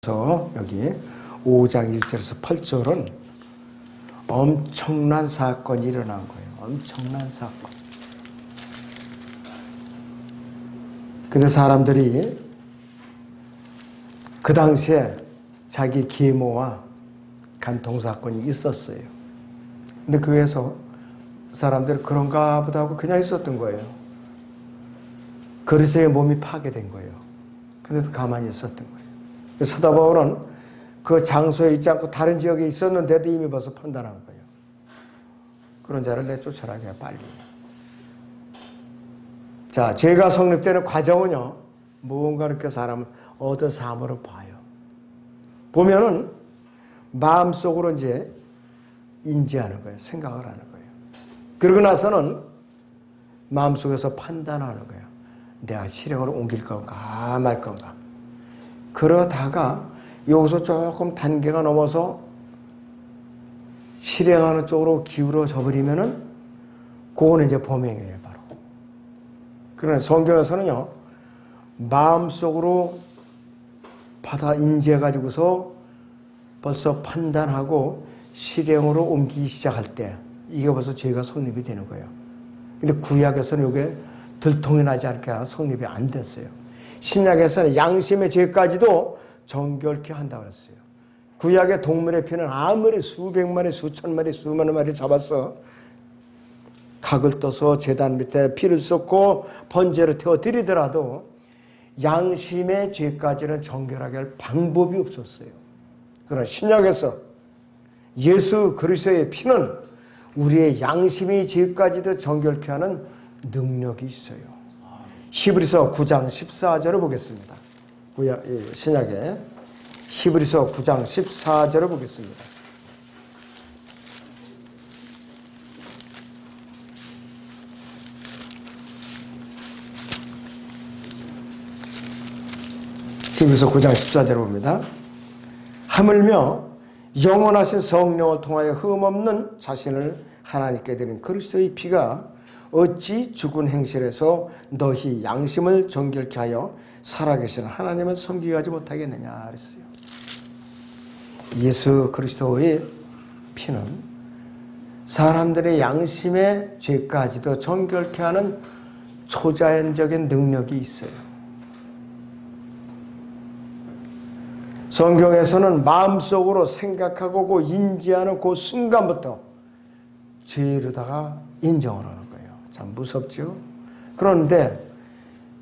그래서 여기 5장 1절에서 8절은 엄청난 사건이 일어난 거예요. 엄청난 사건. 근데 사람들이 그 당시에 자기 계모와 간통사건이 있었어요. 근데 교회에서 사람들이 그런가 보다 하고 그냥 있었던 거예요. 그리스도의 몸이 파괴된 거예요. 근데도 가만히 있었던 거예요. 사도 바울은 그 장소에 있지 않고 다른 지역에 있었는데도 이미 벌써 판단한 거예요. 그런 자를 내쫓아라, 그냥 빨리. 자, 죄가 성립되는 과정은요, 무언가 이렇게 사람을 얻은 삶으로 봐요. 보면은 마음속으로 이제 인지하는 거예요. 생각을 하는 거예요. 그러고 나서는 마음속에서 판단하는 거예요. 내가 실행으로 옮길 건가 말 건가. 그러다가 여기서 조금 단계가 넘어서 실행하는 쪽으로 기울어져 버리면은 그거는 이제 범행이에요, 바로. 그러나 성경에서는요, 마음속으로 받아 인지해가지고서 벌써 판단하고 실행으로 옮기기 시작할 때 이게 벌써 죄가 성립이 되는 거예요. 근데 구약에서는 이게 들통이 나지 않게 성립이 안 됐어요. 신약에서는 양심의 죄까지도 정결케 한다고 했어요. 구약의 동물의 피는 아무리 수백 마리, 수천 마리, 수만 마리 잡아서 각을 떠서 제단 밑에 피를 쏟고 번제로 태워 드리더라도 양심의 죄까지는 정결하게 할 방법이 없었어요. 그러나 신약에서 예수 그리스도의 피는 우리의 양심의 죄까지도 정결케 하는 능력이 있어요. 히브리서 9장 14절을 보겠습니다. 신약에 히브리서 9장 14절을 보겠습니다. 히브리서 9장 14절을 봅니다. 하물며 영원하신 성령을 통하여 흠없는 자신을 하나님께 드린 그리스도의 피가 어찌 죽은 행실에서 너희 양심을 정결케 하여 살아계신 하나님을 섬기게 하지 못하겠느냐 그랬어요. 예수 그리스도의 피는 사람들의 양심의 죄까지도 정결케 하는 초자연적인 능력이 있어요. 성경에서는 마음속으로 생각하고 인지하는 그 순간부터 죄로다가 인정을 하는 거예요. 참 무섭죠? 그런데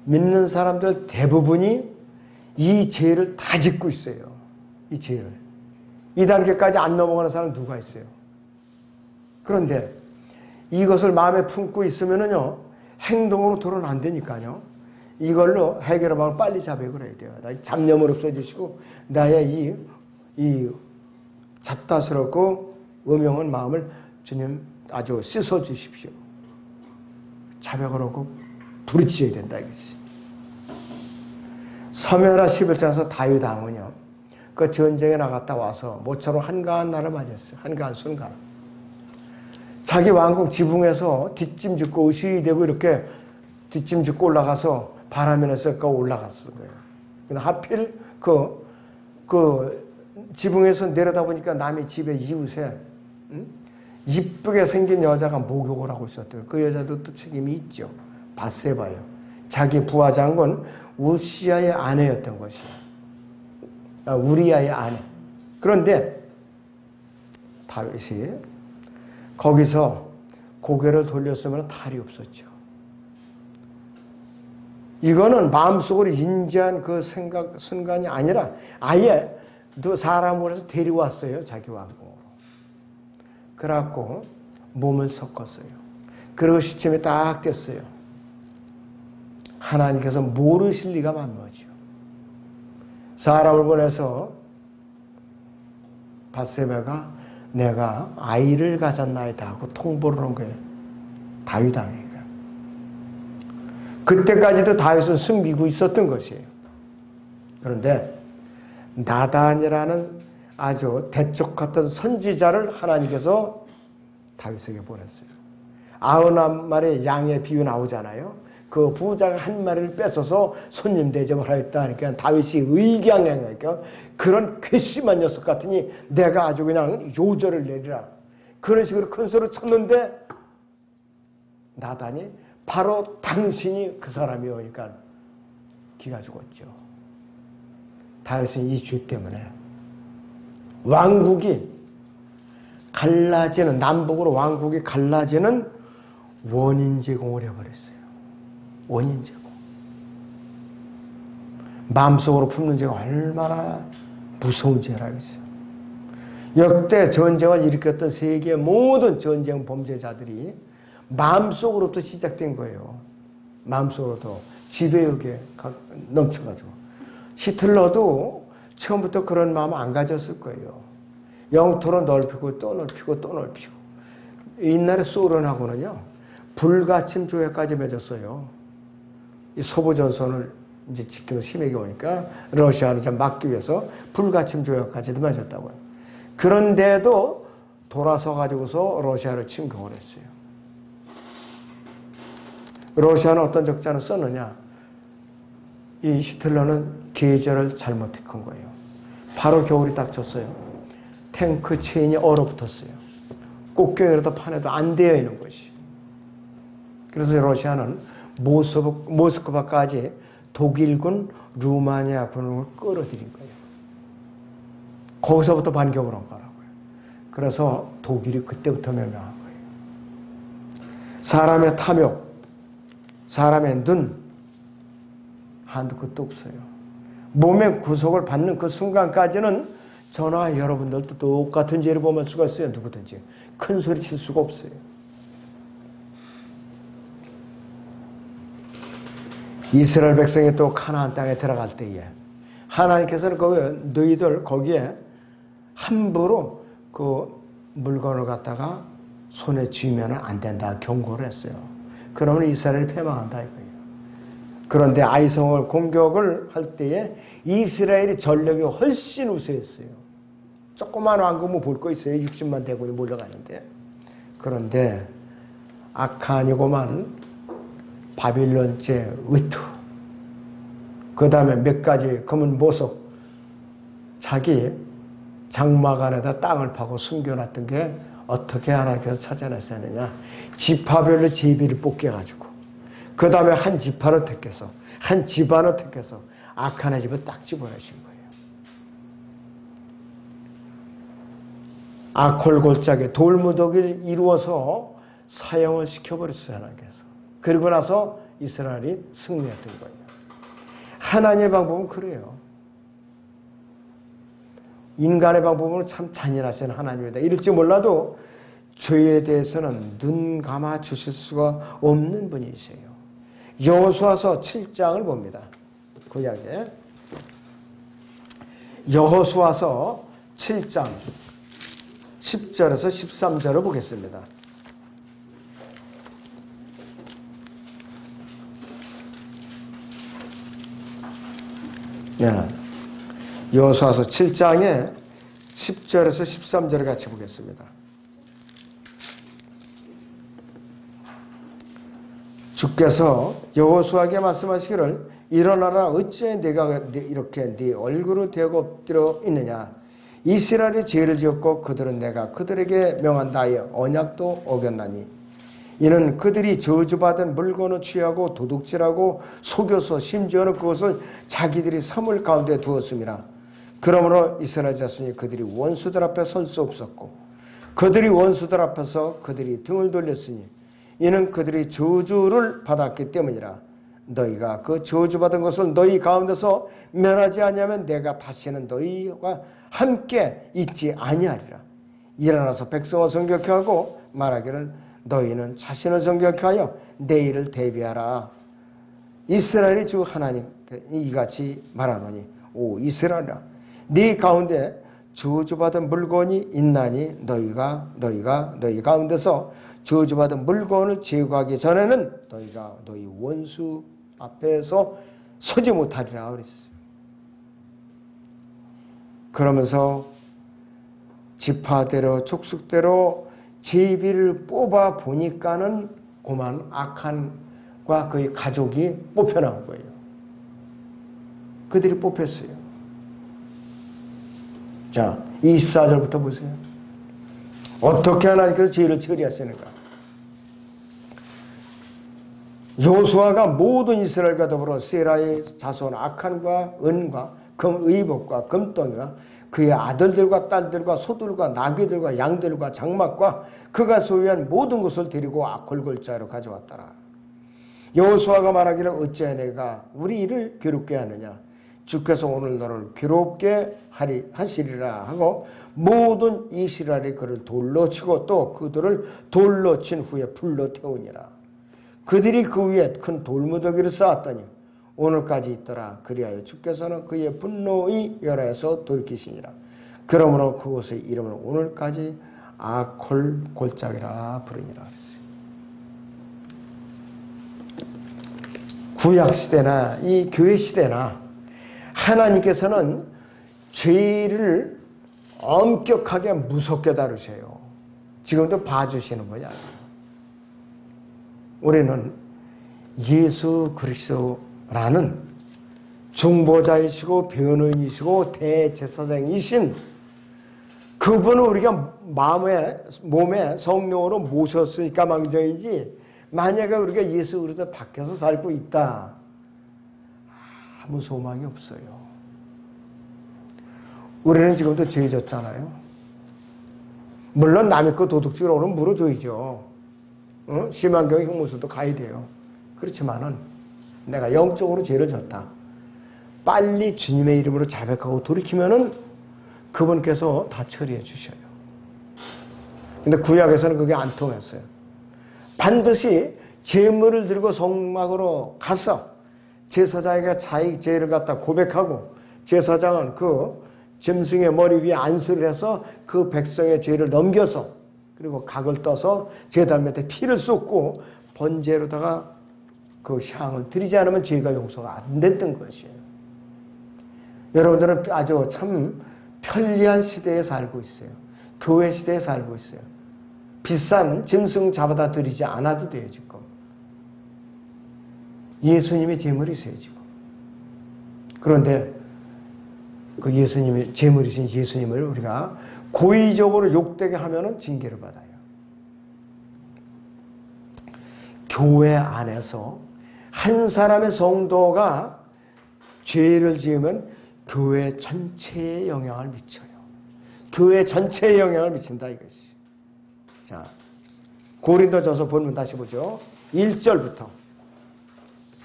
믿는 사람들 대부분이 이 죄를 다 짓고 있어요. 이 죄를. 이 단계까지 안 넘어가는 사람 누가 있어요? 그런데 이것을 마음에 품고 있으면은요, 행동으로 들어는 안 되니까요. 이걸로 해결의 방을 빨리 자백을 해야 돼요. 나의 잡념을 없애주시고 나의 이 잡다스럽고 음흉한 마음을 주님 아주 씻어주십시오. 자백을 하고 부르짖어야 된다 이것이. 사무엘하 11장에서 다윗 왕은요, 그 전쟁에 나갔다 와서 모처럼 한가한 날을 맞았어요. 한가한 순간. 자기 왕국 지붕에서 뒷짐 짓고 의식이 되고 이렇게 뒷짐 짓고 올라가서 바람이 나서 올라갔을 거예요. 근데 하필 그 지붕에서 내려다 보니까 남의 집에 이웃에 이쁘게 생긴 여자가 목욕을 하고 있었대요. 그 여자도 또 책임이 있죠. 밧세바요. 자기 부하 장군 우시아의 아내였던 것이에요. 우리아의 아내. 그런데 다윗이 거기서 고개를 돌렸으면 탈이 없었죠. 이거는 마음속으로 인지한 그 생각 순간이 아니라 아예 또 사람을 해서 데려왔어요. 자기 왕궁으로. 그래갖고 몸을 섞었어요. 그리고 시침이 딱 됐어요. 하나님께서 모르실 리가 만무하죠. 사람을 보내서 밧세바가 내가 아이를 가졌나이다 하고 통보를 한 거예요. 다윗 왕에게. 그때까지도 다윗은 숨기고 있었던 것이에요. 그런데 나단이라는 아주 대쪽 같은 선지자를 하나님께서 다윗에게 보냈어요. 99마리의 양의 비유 나오잖아요. 그 부자가 한 마리를 뺏어서 손님 대접을 하였다 하니까 다윗이 의기양양하니까 그런 괘씸한 녀석 같으니 내가 아주 그냥 요절을 내리라. 그런 식으로 큰 소리를 쳤는데 나단이 바로 당신이 그 사람이 오니까 기가 죽었죠. 다윗은 이 죄 때문에 왕국이 갈라지는, 남북으로 왕국이 갈라지는 원인 제공을 해버렸어요. 원인 제공. 마음속으로 품는 죄가 얼마나 무서운 죄라겠어요. 역대 전쟁을 일으켰던 세계의 모든 전쟁 범죄자들이 마음속으로부터 시작된 거예요. 마음속으로부터 지배욕에 넘쳐가지고. 히틀러도 처음부터 그런 마음 안 가졌을 거예요. 영토로 넓히고 또 넓히고 또 넓히고. 옛날에 소련하고는요, 불가침 조약까지 맺었어요. 이 소부전선을 이제 지키는 심하게 오니까 러시아를 좀 막기 위해서 불가침 조약까지도 맺었다고요. 그런데도 돌아서 가지고서 러시아를 침공을 했어요. 러시아는 어떤 적자를 썼느냐? 이 히틀러는 계절을 잘못한 거예요. 바로 겨울이 닥쳤어요. 탱크 체인이 얼어붙었어요. 꽃경이라도 판에도 안 되어 있는 것이. 그래서 러시아는 모스크바까지 독일군, 루마니아군을 끌어들인 거예요. 거기서부터 반격을 한 거라고요. 그래서 독일이 그때부터 멸망한 거예요. 사람의 탐욕, 사람의 눈, 한도 끝도 없어요. 몸의 구속을 받는 그 순간까지는 저나 여러분들도 똑같은 죄를 범할 수가 있어요. 누구든지. 큰 소리 칠 수가 없어요. 이스라엘 백성이 또 가나안 땅에 들어갈 때에 하나님께서는 너희들 거기에 함부로 그 물건을 갖다가 손에 쥐면 안 된다 경고를 했어요. 그러면 이스라엘이 패망한다 이거예요. 그런데 아이성을 공격을 할 때에 이스라엘이 전력이 훨씬 우세했어요. 조그만 왕국은 볼 거 있어요. 60만 대군이 몰려가는데. 그런데 아칸이고만 바빌론제 위투, 그 다음에 몇 가지 검은 보석, 자기 장막 안에다 땅을 파고 숨겨놨던 게 어떻게 하나님께서 찾아냈었느냐. 지파별로 제비를 뽑겨가지고 그 다음에 한 지파를 택해서 한 집안을 택해서 아칸의 집을 딱 집어내신 거예요. 아콜 골짜기 돌무더기를 이루어서 사형을 시켜버렸어요. 하나님께서. 그리고 나서 이스라엘이 승리했던 거예요. 하나님의 방법은 그래요. 인간의 방법은 참 잔인하신 하나님이다. 이럴지 몰라도 죄에 대해서는 눈 감아 주실 수가 없는 분이세요. 여호수아서 7장을 봅니다. 구약에 여호수아서 7장 10절에서 13절을 보겠습니다. 여호수아서 7장에 10절에서 13절을 같이 보겠습니다. 주께서 여호수아에게 말씀하시기를 일어나라 어찌 네가 이렇게 네 얼굴을 대고 엎드려 있느냐. 이스라엘이 죄를 지었고 그들은 내가 그들에게 명한 나의 언약도 어겼나니 이는 그들이 저주받은 물건을 취하고 도둑질하고 속여서 심지어는 그것을 자기들이 사물 가운데 두었음이라. 그러므로 이스라엘 자손이 그들이 원수들 앞에 설 수 없었고 그들이 원수들 앞에서 그들이 등을 돌렸으니 이는 그들이 저주를 받았기 때문이라. 너희가 그 저주받은 것을 너희 가운데서 면하지 아니하면 내가 다시는 너희와 함께 있지 아니하리라. 일어나서 백성을 성결케 하고 말하기를 너희는 자신을 성결케 하여 내일을 대비하라. 이스라엘이 주 하나님께 이같이 말하노니 오 이스라엘아 네 가운데 저주받은 물건이 있나니 너희가 너희 가운데서 저주받은 물건을 제거하기 전에는 너희가 너희 원수 앞에서 서지 못하리라 그랬어요. 그러면서 지파대로 족속대로 제비를 뽑아 보니까는 고만 악한 그의 가족이 뽑혀나온 거예요. 그들이 뽑혔어요. 자, 24절부터 보세요. 어떻게 하나님께서 죄를 처리하시는가. 여호수아가 모든 이스라엘과 더불어 세라의 자손 아칸과 은과 의복과 금덩이와 그의 아들들과 딸들과 소들과 나귀들과 양들과 장막과 그가 소유한 모든 것을 데리고 골골자로 가져왔더라. 여호수아가 말하기를 어찌하여 내가 우리 이를 괴롭게 하느냐. 주께서 오늘 너를 괴롭게 하시리라 하고 모든 이스라엘이 그를 돌로 치고 또 그들을 돌로 친 후에 불로 태우니라. 그들이 그 위에 큰 돌무더기를 쌓았더니 오늘까지 있더라. 그리하여 주께서는 그의 분노의 열에서 돌이키시니라. 그러므로 그곳의 이름을 오늘까지 아콜 골짜기라 부르니라 그랬어요. 구약 시대나 이 교회 시대나 하나님께서는 죄를 엄격하게 무섭게 다루세요. 지금도 봐주시는 거냐. 우리는 예수 그리스도라는 중보자이시고 변호인이시고 대제사장이신 그분을 우리가 몸에 성령으로 모셨으니까 망정이지, 만약에 우리가 예수 그리스도 밖에서 살고 있다, 아무 소망이 없어요. 우리는 지금도 죄 졌잖아요. 물론 남의 거 도둑질하면 물어줘야죠. 심한 경우 형무소도 가야 돼요. 그렇지만은 내가 영적으로 죄를 졌다, 빨리 주님의 이름으로 자백하고 돌이키면은 그분께서 다 처리해 주셔요. 근데 구약에서는 그게 안 통했어요. 반드시 제물을 들고 성막으로 가서 제사장에게 자기 죄를 갖다 고백하고, 제사장은 그 짐승의 머리 위에 안수를 해서 그 백성의 죄를 넘겨서, 그리고 각을 떠서 제단 밑에 피를 쏟고 번제로다가 그 향을 드리지 않으면 죄가 용서가 안 됐던 것이에요. 여러분들은 아주 참 편리한 시대에 살고 있어요. 교회 시대에 살고 있어요. 비싼 짐승 잡아다 드리지 않아도 돼요. 지금 예수님이 제물이세요. 지금. 그런데 그 예수님이 제물이신 예수님을 우리가 고의적으로 욕되게 하면은 징계를 받아요. 교회 안에서 한 사람의 성도가 죄를 지으면 교회 전체에 영향을 미쳐요. 교회 전체에 영향을 미친다 이것이. 자, 고린도전서 본문 다시 보죠. 1절부터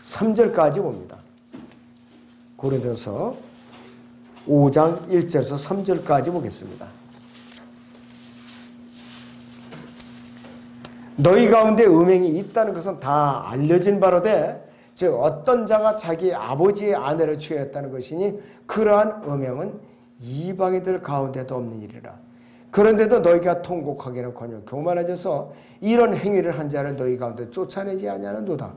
3절까지 봅니다. 고린도전서 5장 1절에서 3절까지 보겠습니다. 너희 가운데 음행이 있다는 것은 다 알려진 바로되, 즉 어떤 자가 자기 아버지의 아내를 취하였다는 것이니 그러한 음행은 이방인들 가운데도 없는 일이라. 그런데도 너희가 통곡하기는커녕 교만해져서 이런 행위를 한 자를 너희 가운데 쫓아내지 아니하는도다.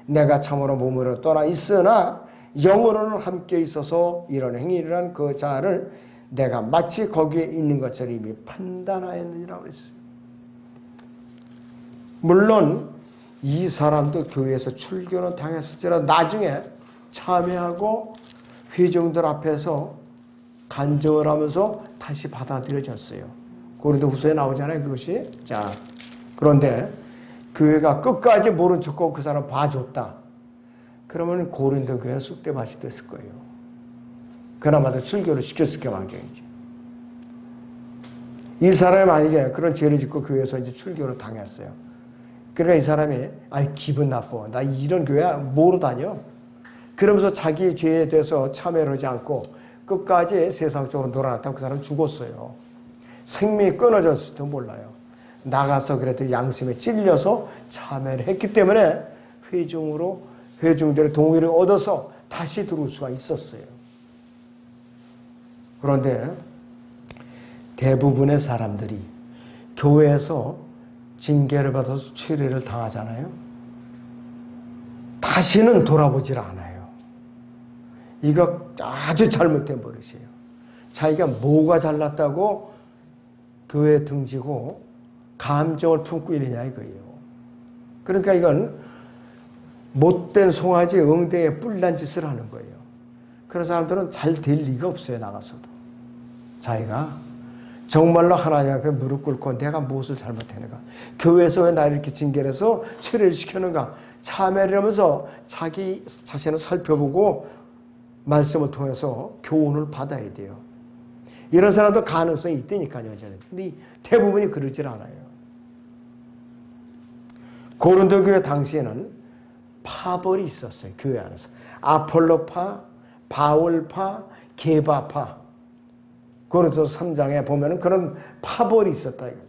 내가 참으로 몸으로 떠나 있으나 영으로는 함께 있어서 이런 행위를 한 그 자를 내가 마치 거기에 있는 것처럼 이미 판단하였느니라 그랬어요. 물론 이 사람도 교회에서 출교는 당했을지라도 나중에 참회하고 회중들 앞에서 간증을 하면서 다시 받아들여졌어요. 고린도후서에 나오잖아요, 그것이. 자, 그런데 교회가 끝까지 모른 척하고 그 사람 봐줬다. 그러면 고린도 교회는 쑥대밭이 됐을 거예요. 그나마도 출교를 시켰을 게 망정이지. 이 사람이 만약에 그런 죄를 짓고 교회에서 이제 출교를 당했어요. 그러니까 이 사람이 기분 나빠. 나 이런 교회 뭐로 다녀? 그러면서 자기 죄에 대해서 참회를 하지 않고 끝까지 세상적으로 놀아났다고 그 사람 죽었어요. 생명이 끊어졌을지도 몰라요. 나가서 그래도 양심에 찔려서 참회를 했기 때문에 회중들의 동의를 얻어서 다시 들어올 수가 있었어요. 그런데 대부분의 사람들이 교회에서 징계를 받아서 추리를 당하잖아요. 다시는 돌아보질 않아요. 이거 아주 잘못된 버릇이에요. 자기가 뭐가 잘났다고 교회에 등지고 감정을 품고 이러냐 이거예요. 그러니까 이건 못된 송아지 응대에 뿔난 짓을 하는 거예요. 그런 사람들은 잘 될 리가 없어요. 나가서도. 자기가 정말로 하나님 앞에 무릎 꿇고 내가 무엇을 잘못했는가, 교회에서 왜 나를 이렇게 징계해서 처리를 시켰는가, 참회를 하면서 자기 자신을 살펴보고 말씀을 통해서 교훈을 받아야 돼요. 이런 사람도 가능성이 있다니까요. 근데 대부분이 그러질 않아요. 고린도 교회 당시에는 파벌이 있었어요. 교회 안에서. 아폴로파, 바울파, 게바파. 고린도서 3장에 보면은 그런 파벌이 있었다 이거죠.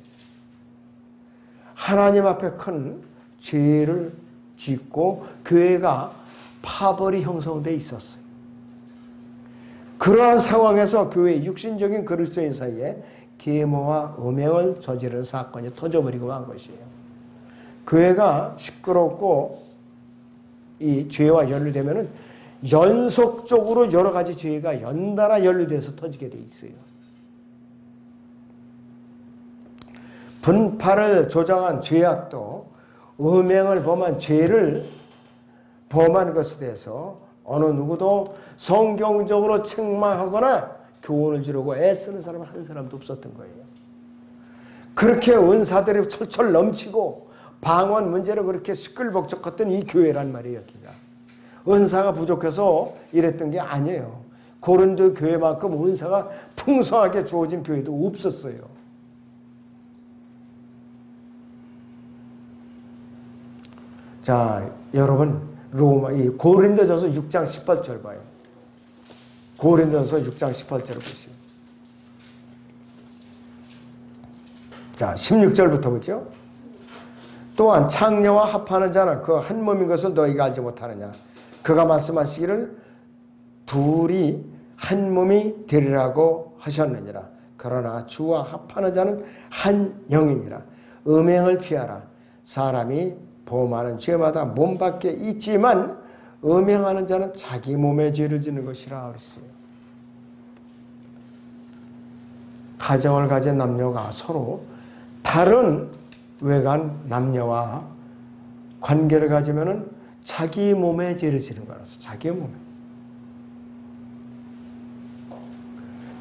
하나님 앞에 큰 죄를 짓고 교회가 파벌이 형성되어 있었어요. 그러한 상황에서 교회 육신적인 그리스도인 사이에 계모와 음행을 저지르는 사건이 터져버리고 한 것이에요. 교회가 시끄럽고 이 죄와 연루되면은 연속적으로 여러 가지 죄가 연달아 연루돼서 터지게 돼 있어요. 분파를 조장한 죄악도 음행을 범한 죄를 범한 것에 대해서 어느 누구도 성경적으로 책망하거나 교훈을 지르고 애쓰는 사람은 한 사람도 없었던 거예요. 그렇게 은사들이 철철 넘치고 방언 문제로 그렇게 시끌벅적했던 이 교회란 말이에요. 여기가. 은사가 부족해서 이랬던 게 아니에요. 고린도 교회만큼 은사가 풍성하게 주어진 교회도 없었어요. 자, 여러분 이 고린도전서 6장 18절 봐요. 고린도전서 6장 18절을 보시죠. 자, 16절부터 보죠. 또한 창녀와 합하는 자는 그 한 몸인 것을 너희가 알지 못하느냐. 그가 말씀하시기를 둘이 한 몸이 되리라고 하셨느니라. 그러나 주와 합하는 자는 한 영이니라. 음행을 피하라. 사람이 범하는 죄마다 몸 밖에 있지만 음행하는 자는 자기 몸에 죄를 짓는 것이라 그랬어요. 가정을 가진 남녀가 서로 다른 외간 남녀와 관계를 가지면은 자기 몸에 죄를 지는 거라서 자기 몸에.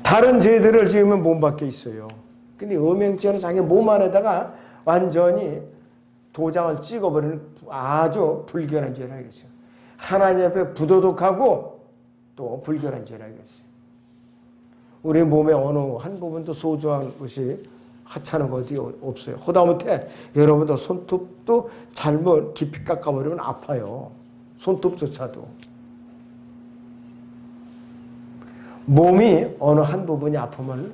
다른 죄들을 지으면 몸 밖에 있어요. 근데 음행죄는 자기 몸 안에다가 완전히 도장을 찍어버리는 아주 불결한 죄를 하겠어요. 하나님 앞에 부도덕하고 또 불결한 죄를 하겠어요. 우리 몸의 어느 한 부분도 소중한 것이 하찮은 것이 없어요. 하다못해 여러분도 손톱도 잘못 깊이 깎아버리면 아파요. 손톱조차도. 몸이 어느 한 부분이 아프면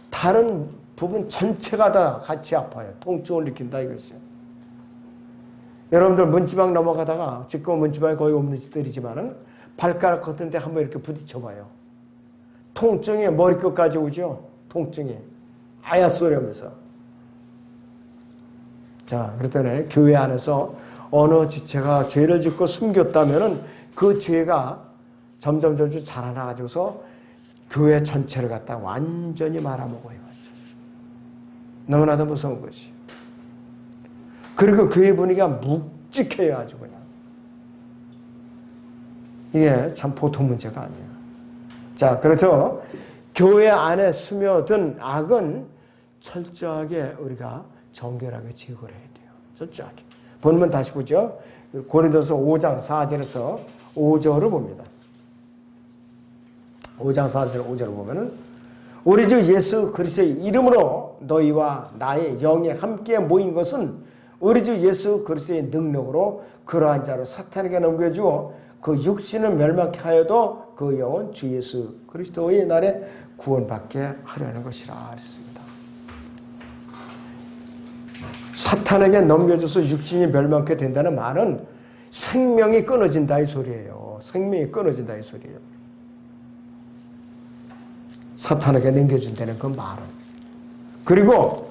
다른 부분 전체가 다 같이 아파요. 통증을 느낀다 이것이요. 여러분들 문지방 넘어가다가 지금 문지방이 거의 없는 집들이지만은 발가락 같은 데 한번 이렇게 부딪혀봐요. 통증이 머리끝까지 오죠. 통증이. 아야 소리 하면서. 자, 그랬더니 교회 안에서 어느 지체가 죄를 짓고 숨겼다면은 그 죄가 점점 자라나가지고서 교회 전체를 갖다 완전히 말아먹어요. 너무나도 무서운 것이. 그리고 교회 분위기가 묵직해요. 아주 그냥. 이게 참 보통 문제가 아니에요. 자, 그래서 교회 안에 스며든 악은 철저하게 우리가 정결하게 제거를 해야 돼요. 철저하게. 본문 다시 보죠. 고린도서 5장 4절에서 5절을 봅니다. 5장 4절 5절을 보면은 우리 주 예수 그리스도의 이름으로 너희와 나의 영이 함께 모인 것은 우리 주 예수 그리스도의 능력으로 그러한 자를 사탄에게 넘겨주어 그 육신을 멸망케 하여도 그 영은 주 예수 그리스도의 날에 구원받게 하려는 것이라 그랬습니다. 사탄에게 넘겨줘서 육신이 멸망케 된다는 말은 생명이 끊어진다 이 소리예요. 생명이 끊어진다 이 소리예요. 사탄에게 넘겨준다는 그 말은. 그리고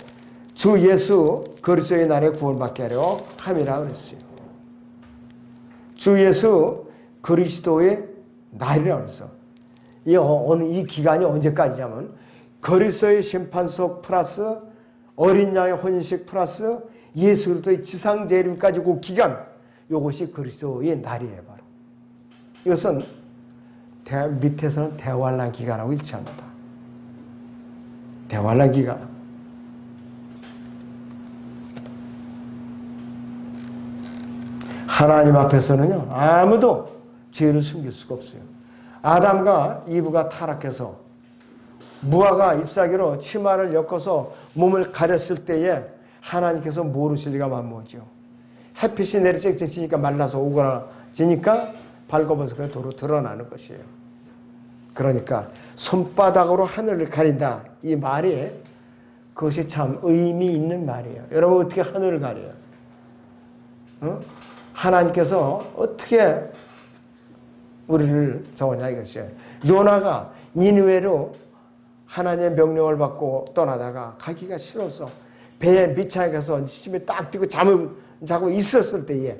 주 예수 그리스도의 날에 구원받게 하려 함이라 그랬어요. 주 예수 그리스도의 날이라고 그랬어. 이 기간이 언제까지냐면 그리스도의 심판석 플러스 어린 양의 혼식 플러스 예수 그리스도의 지상 재림까지 그 기간, 이것이 그리스도의 날이에요. 바로. 이것은 밑에서는 대환란 기간하고 일치합니다. 대환란 기간. 하나님 앞에서는요, 아무도 죄를 숨길 수가 없어요. 아담과 이브가 타락해서 무화과 잎사귀로 치마를 엮어서 몸을 가렸을 때에 하나님께서 모르실 리가 만무하죠. 햇빛이 내리 쨍쨍치니까 말라서 오그라지니까 발굽어서 도로 드러나는 것이에요. 그러니까 손바닥으로 하늘을 가린다. 이 말이 그것이 참 의미 있는 말이에요. 여러분 어떻게 하늘을 가려요? 어? 하나님께서 어떻게 우리를 저거냐 이것이에요. 요나가 니느웨로 하나님의 명령을 받고 떠나다가 가기가 싫어서 배에 밑창에 가서 침에 딱 뛰고 잠을 자고 있었을 때에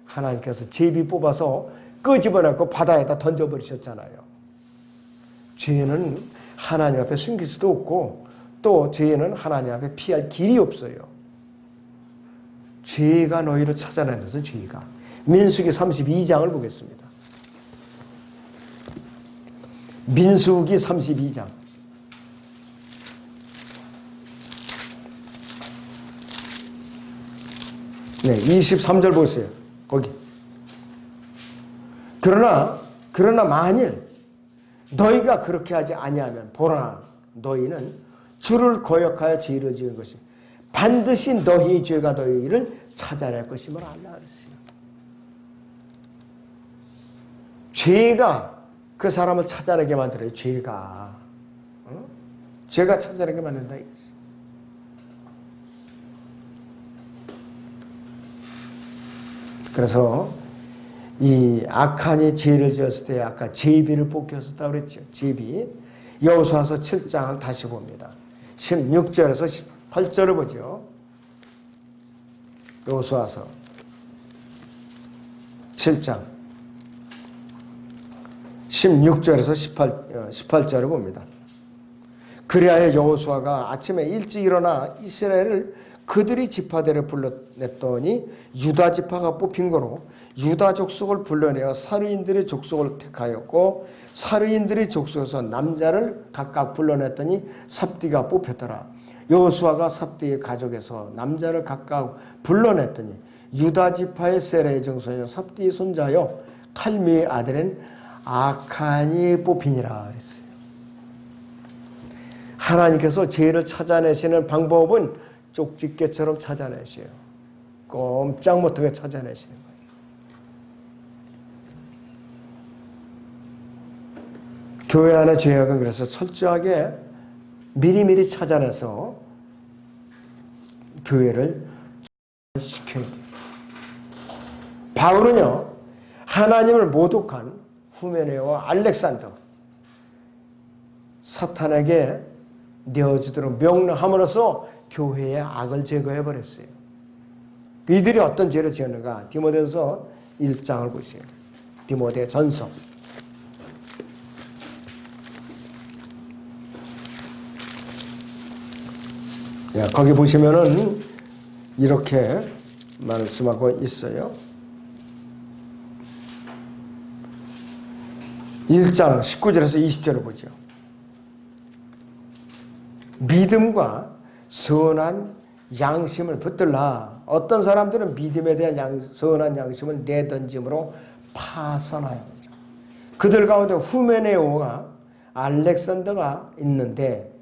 하나님께서 제비 뽑아서 끄집어내고 바다에다 던져버리셨잖아요. 죄는 하나님 앞에 숨길 수도 없고 또 죄는 하나님 앞에 피할 길이 없어요. 죄가 너희를 찾아내는 것은 죄가. 민수기 32장을 보겠습니다. 민수기 32장. 네, 23절 보세요. 거기. 그러나 만일 너희가 그렇게 하지 아니하면 보라 너희는 주를 거역하여 죄를 지은 것이 반드시 너희 죄가 너희를 찾아낼 것임을 알라 그랬어요. 죄가 그 사람을 찾아내게 만들어요. 죄가. 죄가 찾아내게 만든다 이거지. 그래서 이 악한이 죄를 지었을 때 아까 제비를 뽑혔었다고 그랬죠. 제비. 여호수아서 7장을 다시 봅니다. 16절에서 18절을 보죠. 여호수아서 7장 16절에서 18절을 봅니다. 그리하여 여호수아가 아침에 일찍 일어나 이스라엘을 그들이 지파대로 불러냈더니 유다 지파가 뽑힌 거로 유다 족속을 불러내어 사르인들의 족속을 택하였고 사르인들의 족속에서 남자를 각각 불러냈더니 삽디가 뽑혔더라. 여호수아가 삽디의 가족에서 남자를 각각 불러냈더니 유다 지파의 세라의 정손이요 삽디의 손자요 칼미의 아들인 아칸이 뽑히니라 그랬어요. 하나님께서 죄를 찾아내시는 방법은 쪽집게처럼 찾아내셔요. 꼼짝 못하게 찾아내시는 거예요. 교회 안의 죄악은 그래서 철저하게 미리미리 찾아내서 교회를 시켜야 돼요. 바울은요, 하나님을 모독한 후메네오와 알렉산더, 사탄에게 내어주도록 명령함으로써 교회의 악을 제거해버렸어요. 이들이 어떤 죄를 지었는가? 디모데전서 1장을 보세요. 디모데 전서. 거기 보시면은 이렇게 말씀하고 있어요. 1장 19절에서 20절을 보죠. 믿음과 선한 양심을 붙들라. 어떤 사람들은 믿음에 대한 선한 양심을 내던짐으로 파선하여 그들 가운데 후메네오가 알렉산더가 있는데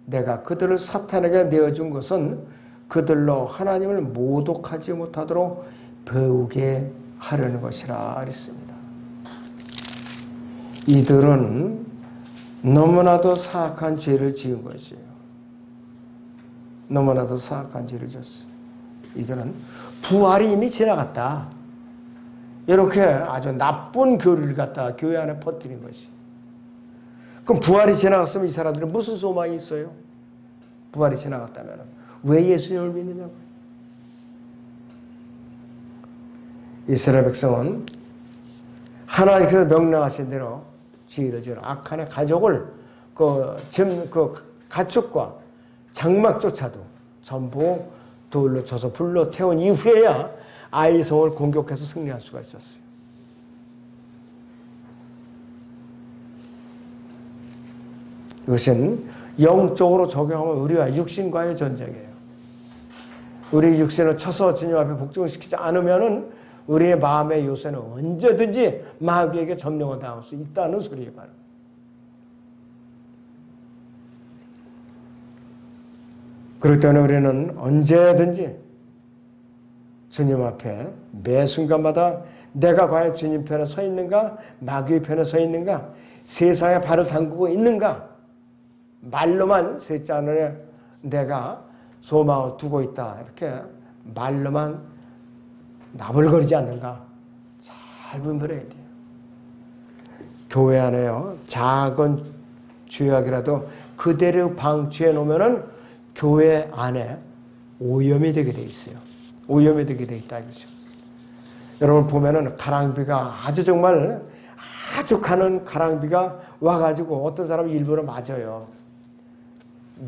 내가 그들을 사탄에게 내어준 것은 그들로 하나님을 모독하지 못하도록 배우게 하려는 것이라 그랬습니다. 이들은 너무나도 사악한 죄를 지은 것이에요. 너무나도 사악한 죄를 졌어요. 이들은 부활이 이미 지나갔다. 이렇게 아주 나쁜 교리를 갖다가 교회 안에 퍼뜨린 것이. 그럼 부활이 지나갔으면 이 사람들은 무슨 소망이 있어요? 부활이 지나갔다면 왜 예수님을 믿느냐고. 이스라엘 백성은 하나님께서 명령하신 대로 죄를 지은 악한의 가족을 그 가축과 장막조차도 전부 돌로 쳐서 불로 태운 이후에야 아이성을 공격해서 승리할 수가 있었어요. 이것은 영적으로 적용하면 우리와 육신과의 전쟁이에요. 우리 육신을 쳐서 주님 앞에 복종시키지 않으면은 우리의 마음의 요새는 언제든지 마귀에게 점령을 당할 수 있다는 소리예요. 바로. 그렇기 때문에 우리는 언제든지 주님 앞에 매 순간마다 내가 과연 주님 편에 서 있는가, 마귀의 편에 서 있는가, 세상에 발을 담그고 있는가, 말로만 셋째 하늘에 내가 소망을 두고 있다, 이렇게 말로만 나불거리지 않는가 잘 분별해야 돼요. 교회 안에요, 작은 죄악이라도 그대로 방치해 놓으면은 교회 안에 오염이 되게 돼 있어요. 오염이 되게 돼 있다 이거죠. 여러분 보면은 가랑비가 아주 정말 아주 가는 가랑비가 와가지고 어떤 사람은 일부러 맞아요.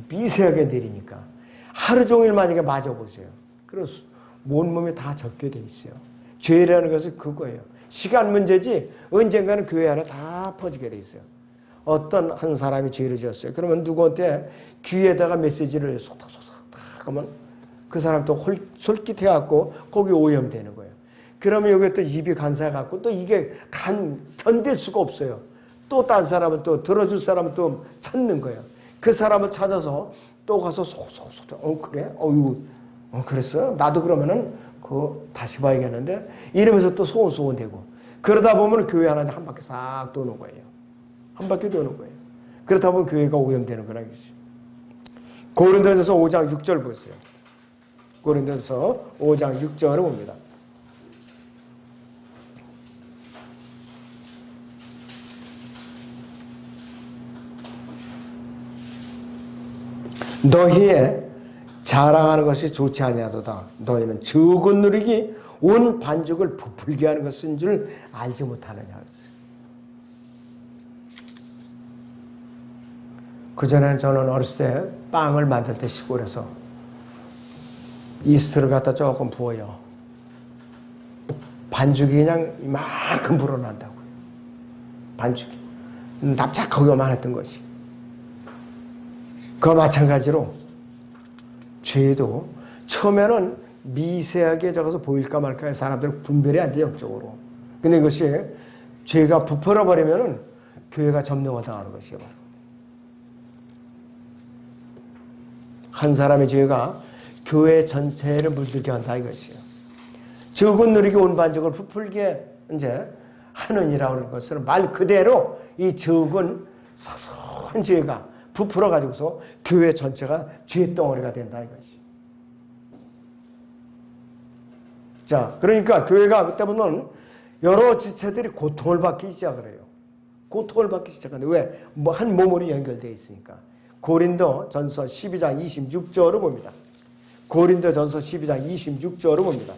미세하게 내리니까 하루 종일 만약에 맞아보세요. 그래서 온몸이 다 젖게 돼 있어요. 죄라는 것은 그거예요. 시간 문제지 언젠가는 교회 안에 다 퍼지게 돼 있어요. 어떤 한 사람이 죄를 지었어요. 그러면 누구한테 귀에다가 메시지를 소닥소닥 하면 그 사람 또 솔깃해갖고 거기 오염되는 거예요. 그러면 여기 또 입이 간사해갖고 또 이게 견딜 수가 없어요. 또 딴 사람은 또 들어줄 사람은 또 찾는 거예요. 그 사람을 찾아서 또 가서 소소소 그래? 그랬어요? 나도 그러면은 다시 봐야겠는데 이러면서 또 소원되고 그러다 보면 교회 하나 한 바퀴 싹 도는 거예요. 한 바퀴 도는 거예요. 그렇다 보면 교회가 오염되는 거라 이거지. 고린도전서 5장 6절 보세요. 고린도전서 5장 6절을 봅니다. 너희의 자랑하는 것이 좋지 아니하도다. 너희는 적은 누리기 온 반죽을 부풀게 하는 것인 줄 알지 못하느냐. 그전에는 저는 어렸을 때 빵을 만들 때 시골에서 이스트를 갖다 조금 부어요. 반죽이 그냥 이만큼 불어난다고요. 반죽이. 납작하고만 했던 것이. 그와 마찬가지로 죄도 처음에는 미세하게 적어서 보일까 말까 사람들은 분별이 안 돼요, 영적으로. 근데 이것이 죄가 부풀어버리면은 교회가 점령을 당하는 것이에요. 바로. 한 사람의 죄가 교회 전체를 물들게 한다 이것이에요. 적은 누리기 온 반죽을 부풀게 이제 하느니라고 하는 것은 말 그대로 이 적은 사소한 죄가 부풀어 가지고서 교회 전체가 죄덩어리가 된다 이것이. 자, 그러니까 교회가 그때부터는 여러 지체들이 고통을 받기 시작을 해요. 고통을 받기 시작하는데 왜? 뭐 한 몸으로 연결되어 있으니까. 고린도 전서 12장 26절을 봅니다. 고린도 전서 12장 26절을 봅니다.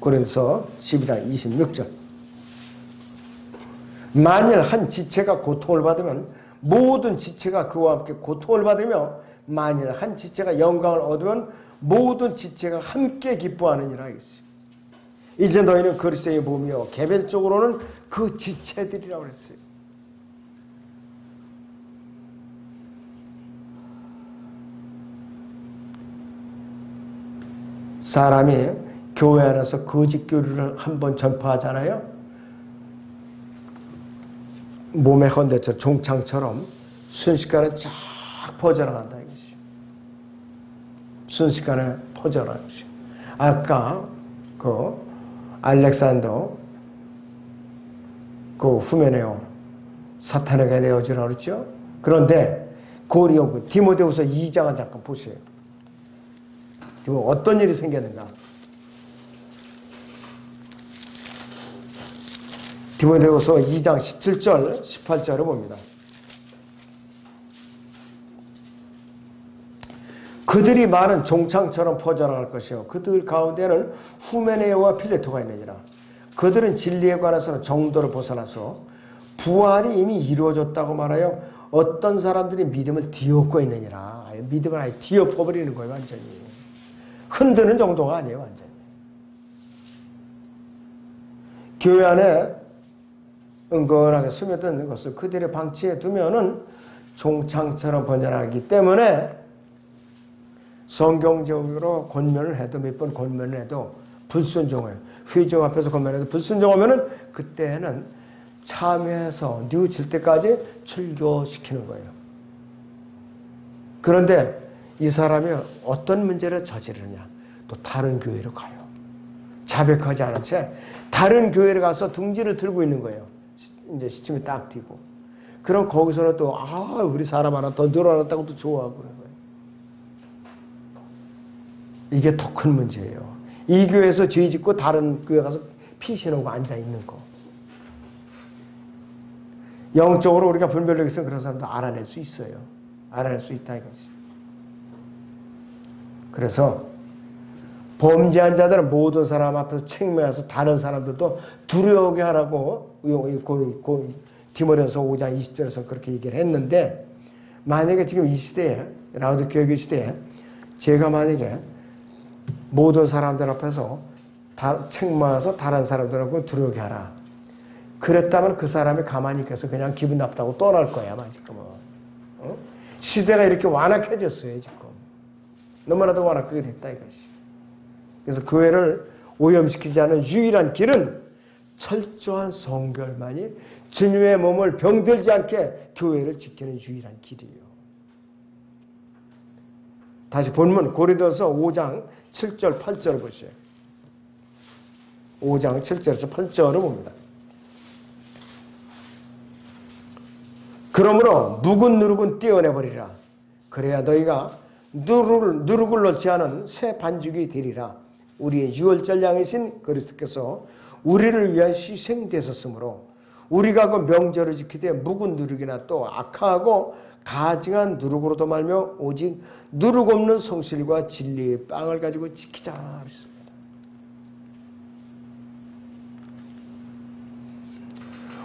고린도서 12장 26절. 만일 한 지체가 고통을 받으면 모든 지체가 그와 함께 고통을 받으며 만일 한 지체가 영광을 얻으면 모든 지체가 함께 기뻐하느니라 했어요. 이제 너희는 그리스도의 몸이요 개별적으로는 그 지체들이라고 했어요. 사람이 교회 안에서 거짓 교리를 한번 전파하잖아요. 몸의 헌대처럼 종창처럼 순식간에 쫙 퍼져나간다 이것이. 순식간에 퍼져나가는 것이. 아까 그 알렉산더 그 후메네오 사탄에게 내어주라 그랬죠. 그런데 고리오 디모데후서 2장을 잠깐 보세요. 어떤 일이 생겼는가. 디모데후서 2장 17절 18절을 봅니다. 그들이 많은 종창처럼 퍼져나갈 것이요 그들 가운데는 후메네오와 필레토가 있느니라. 그들은 진리에 관해서는 정도를 벗어나서 부활이 이미 이루어졌다고 말하여 어떤 사람들이 믿음을 뒤엎고 있느니라. 거예요. 믿음을 아예 뒤엎어버리는 거예요. 완전히. 흔드는 정도가 아니에요. 완전히. 교회 안에 은근하게 스며든 것을 그들의 방치해 두면은 종창처럼 번져나가기 때문에 성경적으로 권면을 해도 몇 번 권면을 해도 불순종해요. 회중 앞에서 권면해도 불순종하면은 그때는 참여해서 뉘우칠 때까지 출교시키는 거예요. 그런데 이 사람이 어떤 문제를 저지르냐? 또 다른 교회로 가요. 자백하지 않은 채 다른 교회를 가서 둥지를 들고 있는 거예요. 이제 시침이 딱 띄고. 그럼 거기서는 또 우리 사람 하나 더 늘어났다고 또 좋아하고 그런 거예요. 이게 더 큰 문제예요. 이 교회에서 죄 짓고 다른 교회 가서 피신하고 앉아 있는 거. 영적으로 우리가 분별력 있으면 그런 사람도 알아낼 수 있어요. 알아낼 수 있다 이거지. 그래서 범죄한 자들은 모든 사람 앞에서 책망해서 다른 사람들도 두려워하게 하라고 디모데전서 5장 20절에서 그렇게 얘기를 했는데, 만약에 지금 이 시대에 라우디게아 교회 시대에 제가 만약에 모든 사람들 앞에서 책망해서 다른 사람들하고 두려워하게 하라, 그랬다면 그 사람이 가만히 있어서 그냥 기분 나쁘다고 떠날 거야 아마 지금은. 시대가 이렇게 완악해졌어요 지금. 너무나도 완악하게 됐다 이것이. 그래서 교회를 오염시키지 않은 유일한 길은 철저한 성결만이 주님의 몸을 병들지 않게 교회를 지키는 유일한 길이에요. 다시 본문 고린도서 5장 7절 8절을 보세요. 5장 7절에서 8절을 봅니다. 그러므로 묵은 누룩은 떼어내버리라. 그래야 너희가 누룩을 넣지 않은 새 반죽이 되리라. 우리의 유월절 양이신 그리스도께서 우리를 위하여 희생되셨으므로 우리가 그 명절을 지키되 묵은 누룩이나 또 악하고 가증한 누룩으로도 말며 오직 누룩 없는 성실과 진리의 빵을 가지고 지키자 그랬습니다.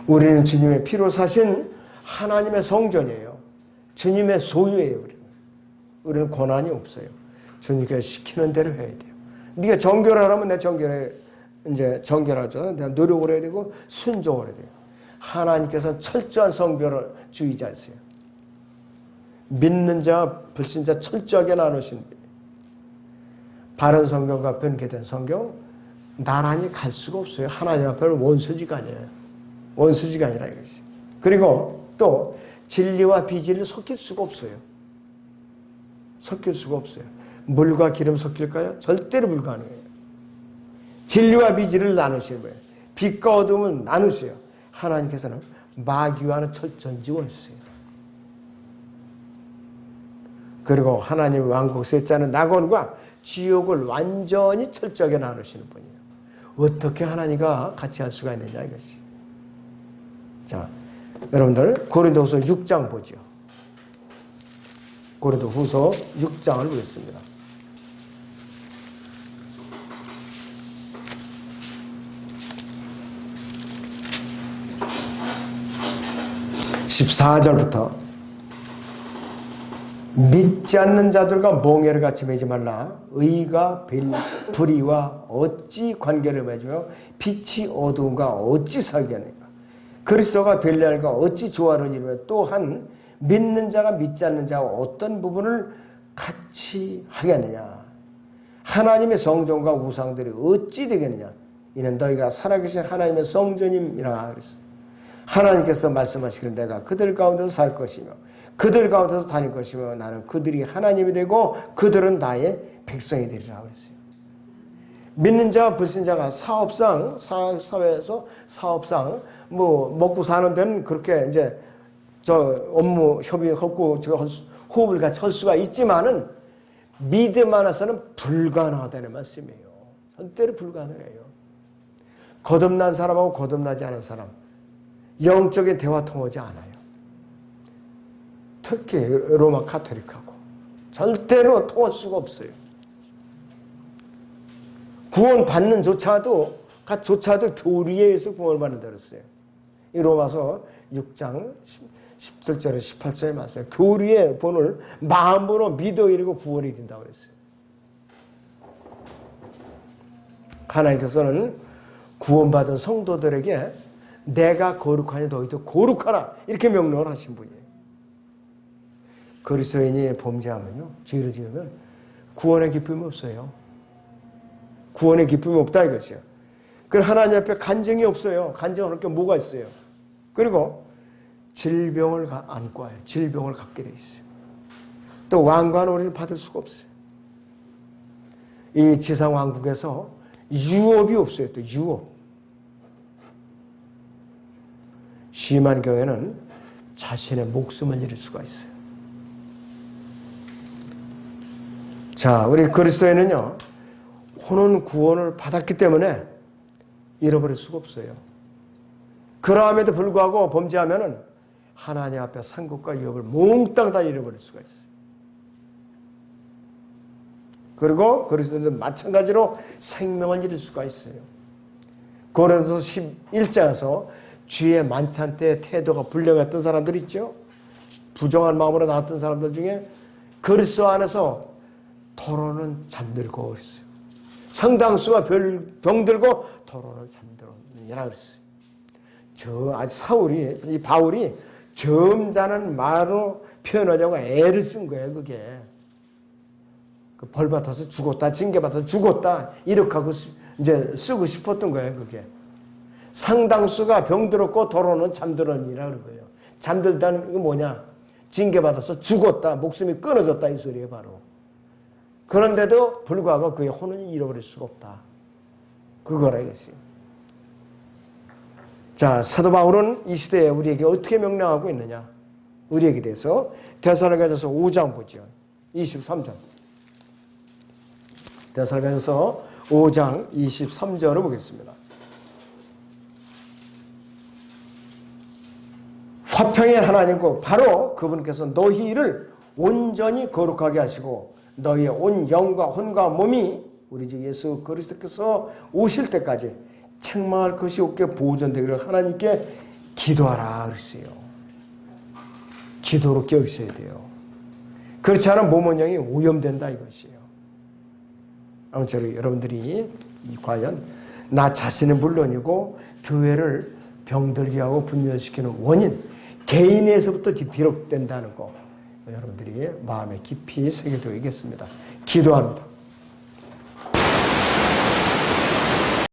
우리는 주님의 피로 사신 하나님의 성전이에요. 주님의 소유예요. 우리는 권한이 없어요. 주님께서 시키는 대로 해야 돼요. 네가 정결하라면 내가 정결하죠. 내가 노력을 해야 되고 순종을 해야 돼요. 하나님께서는 철저한 성결주의자이세요. 믿는 자, 불신자 철저하게 나누신 바른 성경과 변개된 성경 나란히 갈 수가 없어요. 하나님 앞에는 원수지가 아니에요. 원수지가 아니라 이것이. 그리고 또 진리와 비진리를 섞일 수가 없어요. 섞일 수가 없어요. 물과 기름 섞일까요? 절대로 불가능해요. 진리와 비진리를 나누시는 거예요. 빛과 어둠을 나누세요. 하나님께서는 마귀와는 철저히 원수예요. 그리고 하나님의 왕국 셋째는 낙원과 지옥을 완전히 철저하게 나누시는 분이에요. 어떻게 하나님과 같이 할 수가 있느냐 이것이. 자, 여러분들 고린도후서 6장 보죠. 고린도후서 6장을 보겠습니다. 14절부터 믿지 않는 자들과 몽해를 같이 매지 말라. 의가 불의와 어찌 관계를 맺으며 빛이 어두움과 어찌 사귀하느냐. 그리스도가 벨레알과 어찌 조화를 이루며 또한 믿는 자가 믿지 않는 자와 어떤 부분을 같이 하겠느냐. 하나님의 성전과 우상들이 어찌 되겠느냐. 이는 너희가 살아계신 하나님의 성전임이라 그랬어. 하나님께서 말씀하시기를 내가 그들 가운데서 살 것이며 그들 가운데서 다닐 것이며 나는 그들이 하나님이 되고 그들은 나의 백성이 되리라 그랬어요. 믿는 자와 불신자가 사업상 사회에서 사업상 먹고 사는 데는 그렇게 이제 업무 협의하고 호흡을 같이 할 수가 있지만은 믿음 안에서는 불가능하다는 말씀이에요. 절대로 불가능해요. 거듭난 사람하고 거듭나지 않은 사람 영적인 대화 통하지 않아요. 특히 로마 카톨릭하고 절대로 통할 수가 없어요. 구원 받는 조차도 교리에 의해서 구원을 받는다 그랬어요. 이 로마서 6장 17절에 18절에 말씀해요. 교리의 본을 마음으로 믿어 이르고 구원에 이른다고 그랬어요. 하나님께서는 구원받은 성도들에게 내가 거룩하니 너희도 거룩하라 이렇게 명령을 하신 분이에요. 그리스도인이 범죄하면요, 죄를 지으면 구원의 기쁨이 없어요. 구원의 기쁨이 없다 이것이요. 그리고 하나님 앞에 간증이 없어요. 간증할 게 뭐가 있어요. 그리고 질병을 안고 와요. 질병을 갖게 돼 있어요. 또 왕관 오리를 받을 수가 없어요. 이 지상 왕국에서 유업이 없어요. 또 유업. 심한 경우에는 자신의 목숨을 잃을 수가 있어요. 자, 우리 그리스도인은요, 혼은 구원을 받았기 때문에 잃어버릴 수가 없어요. 그러함에도 불구하고 범죄하면은 하나님 앞에 상급과 유업을 몽땅 다 잃어버릴 수가 있어요. 그리고 그리스도인은 마찬가지로 생명을 잃을 수가 있어요. 고린도서 11장에서 주의 만찬 때 태도가 불량했던 사람들 있죠. 부정한 마음으로 나왔던 사람들 중에 그리스도 안에서 토로는 잠들고 그랬어요. 상당수가 병들고 토로는 잠들었느니라 그랬어요. 이 바울이 점잖은 말로 표현하려고 애를 쓴 거예요. 그게 벌 받아서 죽었다, 징계 받아서 죽었다 이렇게 하고 이제 쓰고 싶었던 거예요. 그게 상당수가 병들었고 도로는 잠들었니라 그런 거예요. 잠들다는 게 뭐냐? 징계 받아서 죽었다, 목숨이 끊어졌다 이 소리예요, 바로. 그런데도 불구하고 그의 혼은 잃어버릴 수가 없다. 그거라 이것이에요. 자, 사도 바울은 이 시대에 우리에게 어떻게 명령하고 있느냐? 우리에게 대해서 데살로니가전서 5장 보죠. 23절. 데살로니가전서 5장 23절을 보겠습니다. 화평의 하나님과 바로 그분께서 너희를 온전히 거룩하게 하시고 너희의 온 영과 혼과 몸이 우리 주 예수 그리스도께서 오실 때까지 책망할 것이 없게 보존되기를 하나님께 기도하라 그랬어요. 기도로 깨어 있어야 돼요. 그렇지 않으면 몸은 영이 오염된다 이것이에요. 아무쪼록 여러분들이 과연 나 자신은 물론이고 교회를 병들게 하고 분열시키는 원인 개인에서부터 비롯된다는 거 여러분들이 마음에 깊이 새겨두겠습니다. 기도합니다.